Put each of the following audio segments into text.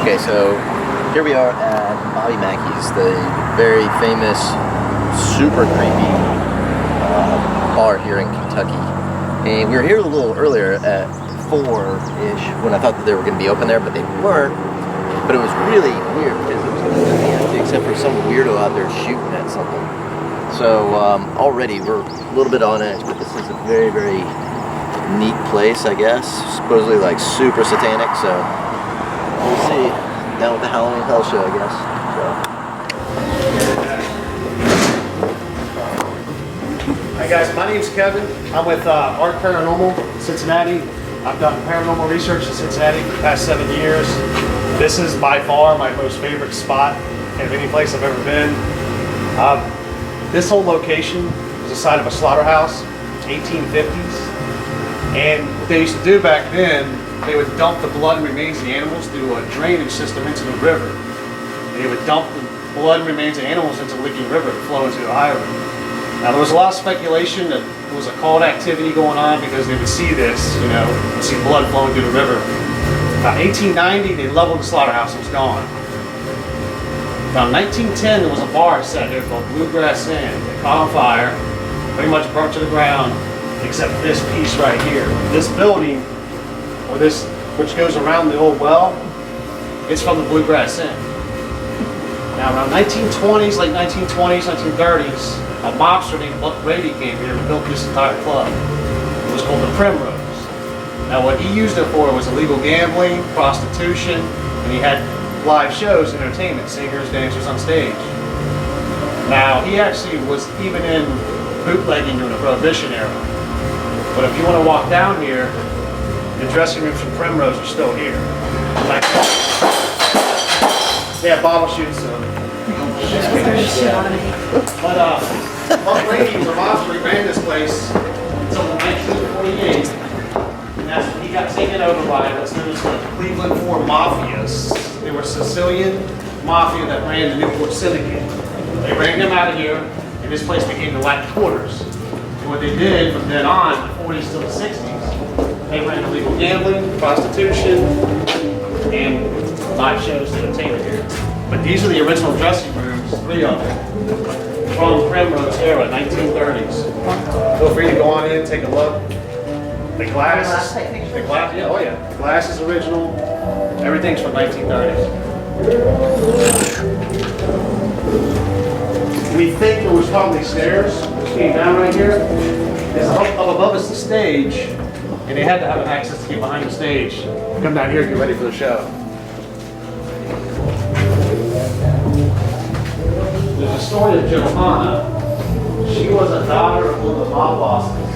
Okay, so here we are at Bobby Mackey's, the very famous, super creepy bar here in Kentucky. And we were here a little earlier at 4-ish when I thought that they were going to be open there, but they weren't. But it was really weird because it was completely empty except for some weirdo out there shooting at something. So already we're a little bit on edge, but this is a very, very neat place, I guess. Supposedly like super satanic, so we'll see. Down with the Halloween Hell Show, I guess. So. Hi guys, my name's Kevin. I'm with Art Paranormal in Cincinnati. I've done paranormal research in Cincinnati for the past 7 years. This is by far my most favorite spot of any place I've ever been. This whole location was the site of a slaughterhouse, 1850s. And what they used to do back then, they would dump the blood and remains of the animals through a drainage system into the river. And they would dump the blood and remains of animals into the leaking river to flow into the Ohio River. Now there was a lot of speculation that there was a cult activity going on because they would see this, you know, see blood flowing through the river. About 1890, they leveled the slaughterhouse, it was gone. About 1910, there was a bar set there called Bluegrass Inn. It caught on fire, pretty much burnt to the ground, except this piece right here. This building, or this, which goes around the old well, it's from the Bluegrass Inn. Now around 1920s, late 1920s, 1930s, a mobster named Buck Brady came here and built this entire club. It was called the Primrose. Now what he used it for was illegal gambling, prostitution, and he had live shows, entertainment, singers, dancers on stage. Now he actually was even in bootlegging during the Prohibition era. But if you want to walk down here, the dressing rooms from Primrose are still here. Like, they have bottle shoots. But Buck Brady was a mobster. He ran this place until 1948. And that's when he got taken over by what's known as the Cleveland Four Mafias. They were Sicilian mafia that ran the Newport Syndicate. They ran him out of here, and this place became the Latin Quarters. And what they did from then on, the 40s to the 60s, they ran illegal gambling, prostitution, and live shows and entertainment here. But these are the original dressing rooms, 3 of them, from Primrose era, 1930s. Feel free to go on in, take a look. The glass, yeah, oh yeah. The glass is original. Everything's from 1930s. We think there was probably stairs, which came down right here. Up above us the stage, and they had to have an access to get behind the stage. Come down here and get ready for the show. There's a story of Johana. She was a daughter of one of the mob bosses,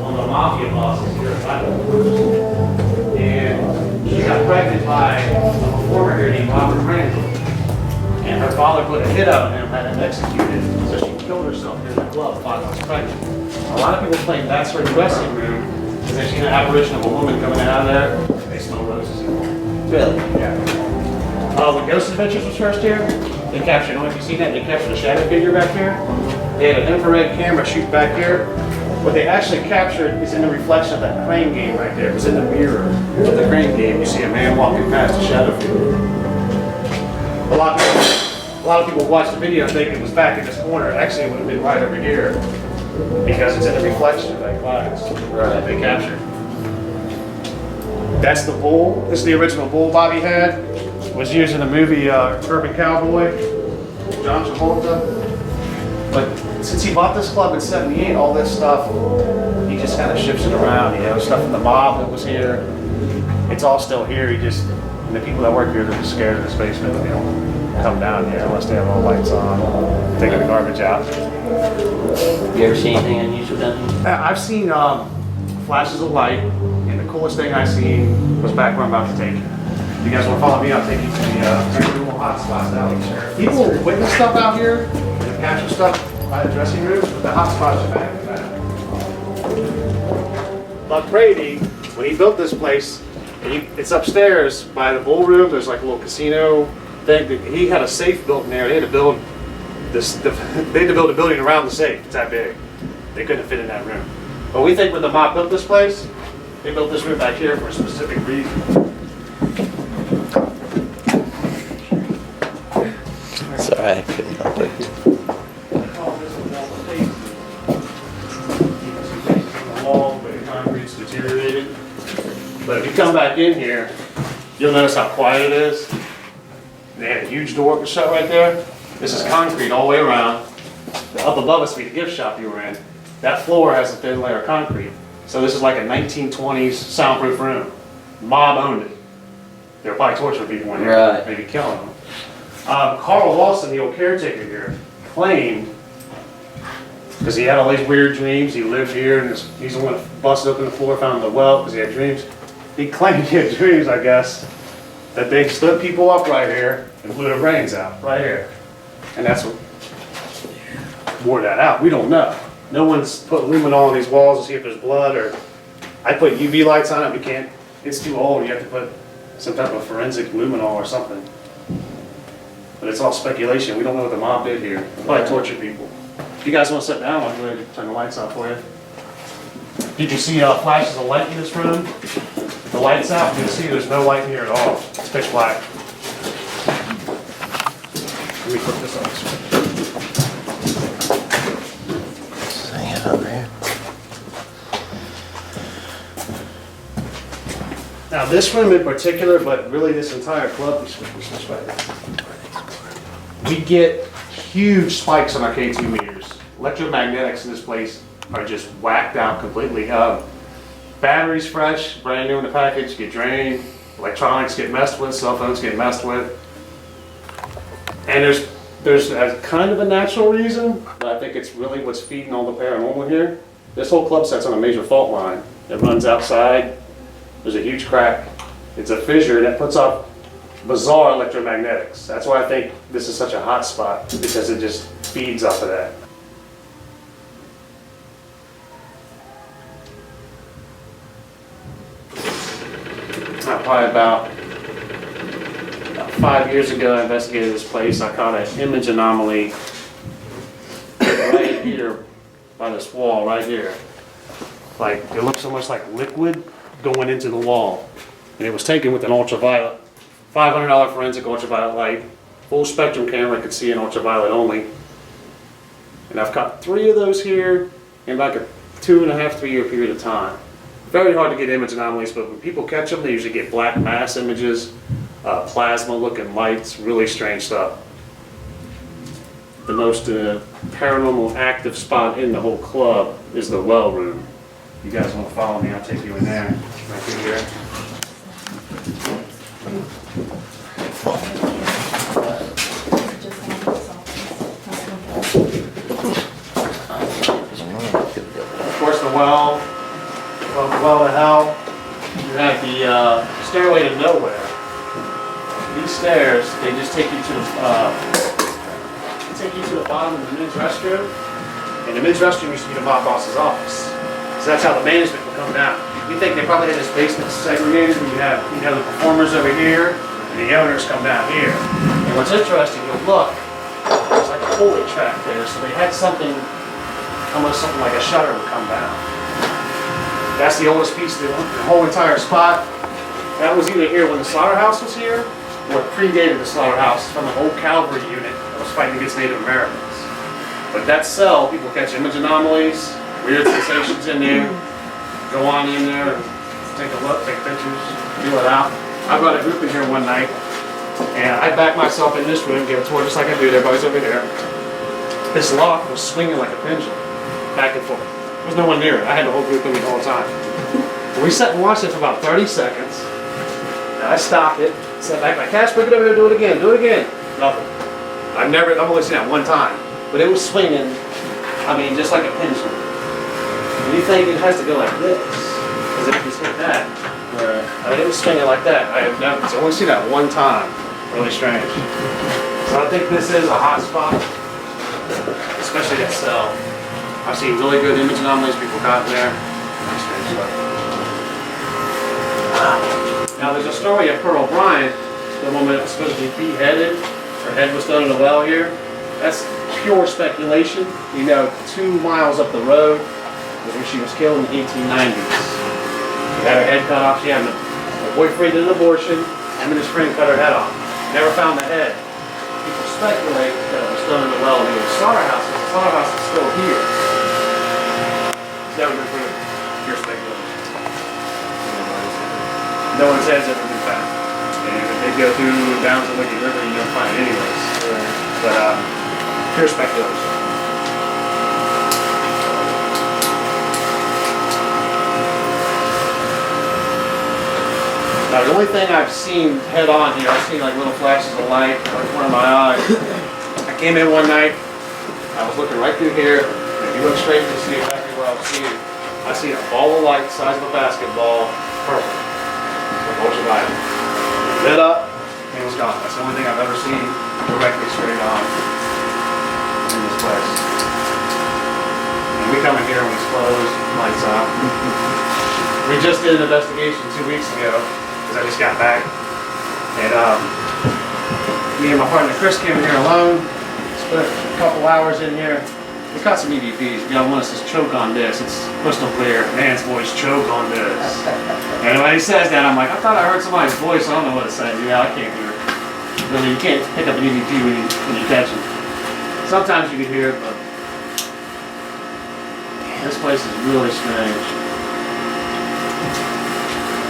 one of the mafia bosses here at Iowa. And she got pregnant by a performer here named Robert Randall. And her father put a hit out on him, had him executed. So she killed herself here in the club 5 months pregnant. A lot of people claim that's her dressing room, because they see an apparition of a woman coming out of there. They smell roses. Really? Yeah. When Ghost Adventures was first here, they captured, I don't know if you've seen that, they captured a shadow figure back here. They had an infrared camera shoot back here. What they actually captured is in the reflection of that crane game right there. It was in the mirror of the crane game. You see a man walking past a shadow figure. A lot of people watched the video and think it was back in this corner. Actually, it would have been right over here because it's in the reflection of that glass that they captured. That's the bull. This is the original bull Bobby had. It was used in the movie Urban Cowboy, John Travolta. But since he bought this club in '78, all this stuff, he just kind of shifts it around. You know, stuff from the mob that was here. It's all still here. And the people that work here, they're just scared of this basement. They don't come down here unless they have all the lights on, taking the garbage out. You ever seen anything unusual down here? I've seen flashes of light, and the coolest thing I seen was back where I'm about to take you. If you guys want to follow me, I'll take you to the paranormal hotspots out here. People witness stuff out here, and capture stuff by the dressing rooms, but the hotspots are back in the back. Buck Brady, when he built this place, it's upstairs by the ballroom. There's like a little casino thing. He had a safe built in there. They had to build a building around the safe. It's that big. They couldn't fit in that room. But we think when the mob built this place, they built this room back here for a specific reason. I couldn't help it. The wall, but the concrete's deteriorated. But if you come back in here, you'll notice how quiet it is. They had a huge door shut right there. This is concrete all the way around. Up above us, be the gift shop you were in. That floor has a thin layer of concrete. So this is like a 1920s soundproof room. Mob owned it. They were probably torturing people in here, Right. maybe killing them. Carl Lawson, the old caretaker here, claimed, because he had all these weird dreams, he lived here, and he's the one that busted open the floor, found the well, because he had dreams. He claimed he had dreams, I guess, that they stood people up right here and blew their brains out, right here. And that's what wore that out. We don't know. No one's put luminol on these walls to see if there's blood, or I put UV lights on it. We can't, it's too old. You have to put some type of forensic luminol or something. But it's all speculation. We don't know what the mob did here. Probably tortured people. If you guys want to sit down, I'll go ahead and turn the lights off for you. Did you see flashes of light in this room? The lights out, you can see there's no light in here at all. It's pitch black. Let me put this on. Hang it over here. Now this room in particular, but really this entire club, we get huge spikes on our K2 meters. Electromagnetics in this place are just whacked out completely. Batteries fresh, brand new in the package, get drained. Electronics get messed with, cell phones get messed with. And there's a kind of a natural reason, but I think it's really what's feeding all the paranormal here. This whole club set's on a major fault line. It runs outside. There's a huge crack. It's a fissure that puts off bizarre electromagnetics. That's why I think this is such a hot spot, because it just feeds off of that. Probably about 5 years ago, I investigated this place. I caught an image anomaly right here by this wall, right here. Like, it looks almost like liquid going into the wall. And it was taken with an ultraviolet, $500 forensic ultraviolet light, full spectrum camera, could see in ultraviolet only. And I've caught 3 of those here in like a 2.5, 3 year period of time. Very hard to get image anomalies, but when people catch them, they usually get black mass images, plasma looking lights, really strange stuff. The most paranormal active spot in the whole club is the well room. You guys want to follow me, I'll take you in there, right through here. Of course, the well to hell. You have the stairway to nowhere. These stairs, they just take you to the bottom of the men's restroom. And the men's restroom used to be the mob boss's office. So that's how the management would come down. We think they probably had this basement segregated where you have the performers over here and the owners come down here. And what's interesting, you'll look, there's like a pulley track there. So they had something, almost something like a shutter would come down. That's the oldest piece of the whole entire spot. That was either here when the slaughterhouse was here, or it predated the slaughterhouse from an old cavalry unit that was fighting against Native Americans. But that cell, people catch image anomalies, weird sensations in there. Go on in there, take a look, take pictures, feel it out. I brought a group in here one night, and I backed myself in this room, gave a tour just like I do, everybody's over here. This lock was swinging like a pendulum, back and forth. There was no one near it. I had the whole group with me the whole time. We sat and watched it for about 30 seconds. And I stopped it, sat back like, Cash, bring it over here, do it again, do it again. Nothing. I've only seen that one time. But it was swinging, I mean, just like a pendulum. And you think it has to go like this, because if you hit that, it was swinging like that. I've only seen that one time. Really strange. So I think this is a hot spot, especially that cell. I've seen really good image anomalies people got in there. Really strange stuff. Now there's a story of Pearl Bryant, the woman that was supposed to be beheaded. Her head was thrown in a well here. That's pure speculation. 2 miles up the road was where she was killed in the 1890s. She had her head cut off. She had her boyfriend did an abortion. Him and his friend cut her head off. Never found the head. People speculate that it was thrown in the well in the old slaughterhouse, because the slaughterhouse is still here. It's never been proven. Pure speculation. No one's head's ever been found. And if they go through down to the Wicked River, you don't find it anyways. But pure speculation. Now the only thing I've seen head on here, I've seen like little flashes of light out of the corner of my eye. I came in one night, I was looking right through here, and if you look straight, you see exactly what I was seeing. I see a ball of light the size of a basketball, purple, with ultraviolet. Lit up, and it was gone. That's the only thing I've ever seen directly straight on in this place. And we come in here when it's closed, lights off. We just did an investigation 2 weeks ago, because I just got back. And me and my partner Chris came in here alone, spent a couple hours in here. We caught some EVPs. Got one that says choke on this. It's crystal clear. Man's voice, choke on this. And when he says that, I'm like, I thought I heard somebody's voice. I don't know what it says. Yeah, I can't hear it. Really, you can't pick up an EVP when you catch it. Sometimes you can hear it, but this place is really strange.